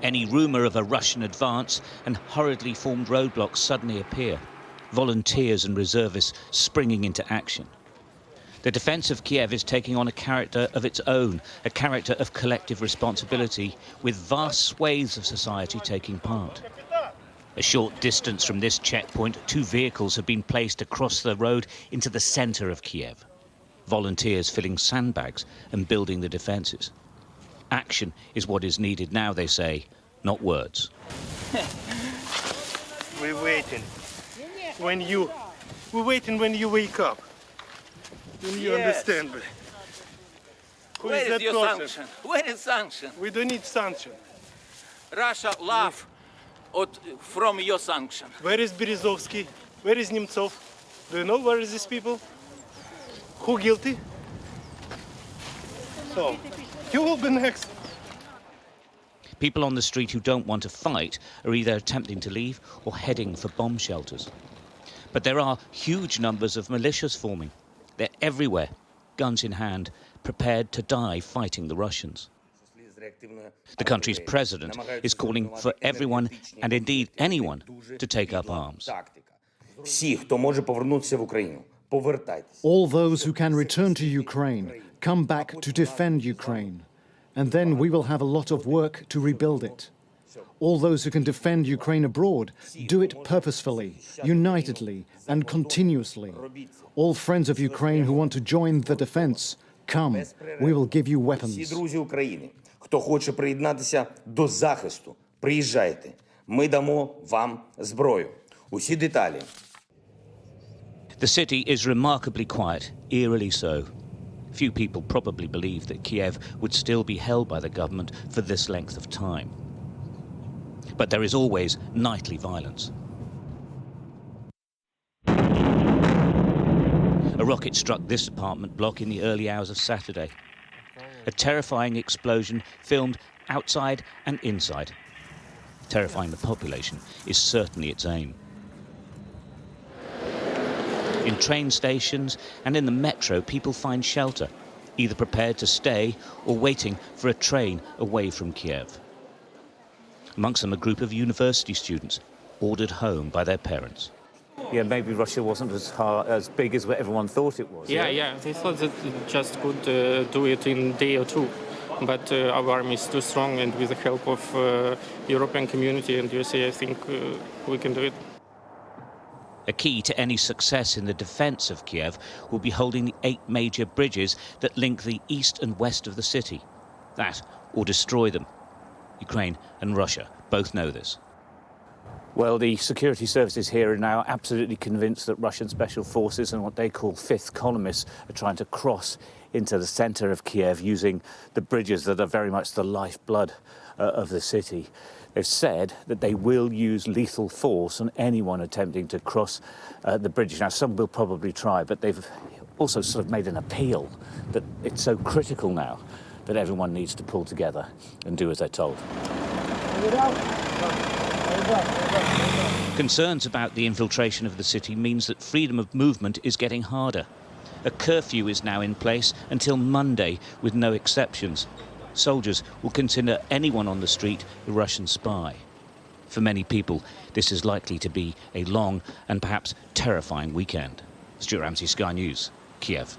Any rumour of a Russian advance and hurriedly formed roadblocks suddenly appear. Volunteers and reservists springing into action. The defence of Kiev is taking on a character of its own, a character of collective responsibility, with vast swathes of society taking part. A short distance from this checkpoint, 2 vehicles have been placed across the road into the centre of Kiev. Volunteers filling sandbags and building the defences. Action is what is needed now, they say, not words. We're waiting. We're waiting when you wake up. When you understand. Who Where is that your person? sanction? Where is sanction? We don't need sanction. Russia laugh from your sanction. Where is Berezovsky? Where is Nemtsov? Do you know where is these people? Who guilty? So, you will be next. People on the street who don't want to fight are either attempting to leave or heading for bomb shelters. But there are huge numbers of militias forming. They're everywhere, guns in hand, prepared to die fighting the Russians. The country's president is calling for everyone, and indeed anyone, to take up arms. All those who can return to Ukraine, come back to defend Ukraine. And then we will have a lot of work to rebuild it. All those who can defend Ukraine abroad, do it purposefully, unitedly and continuously. All friends of Ukraine who want to join the defense, come, we will give you weapons. Хто хоче приєднатися до захисту, приїжджайте. Ми дамо вам зброю. Усі деталі. The city is remarkably quiet, eerily so. Few people probably believe that Kiev would still be held by the government for this length of time. But there is always nightly violence. A rocket struck this apartment block in the early hours of Saturday. A terrifying explosion filmed outside and inside. Terrifying the population is certainly its aim. In train stations and in the metro, people find shelter, either prepared to stay or waiting for a train away from Kiev. Amongst them, a group of university students ordered home by their parents. Yeah, maybe Russia wasn't as big as what everyone thought it was. Yeah, they thought that it just could do it in a day or two. But our army is too strong, and with the help of European community and USA, I think we can do it. A key to any success in the defence of Kiev will be holding the 8 major bridges that link the east and west of the city. That, or destroy them. Ukraine and Russia both know this. Well, the security services here are now absolutely convinced that Russian special forces and what they call fifth columnists are trying to cross into the centre of Kiev using the bridges that are very much the lifeblood of the city. They've said that they will use lethal force on anyone attempting to cross the bridges. Now, some will probably try, but they've also sort of made an appeal that it's so critical now that everyone needs to pull together and do as they're told. Concerns about the infiltration of the city means that freedom of movement is getting harder. A curfew is now in place until Monday, with no exceptions. Soldiers will consider anyone on the street a Russian spy. For many people, this is likely to be a long and perhaps terrifying weekend. Stuart Ramsey, Sky News, Kiev.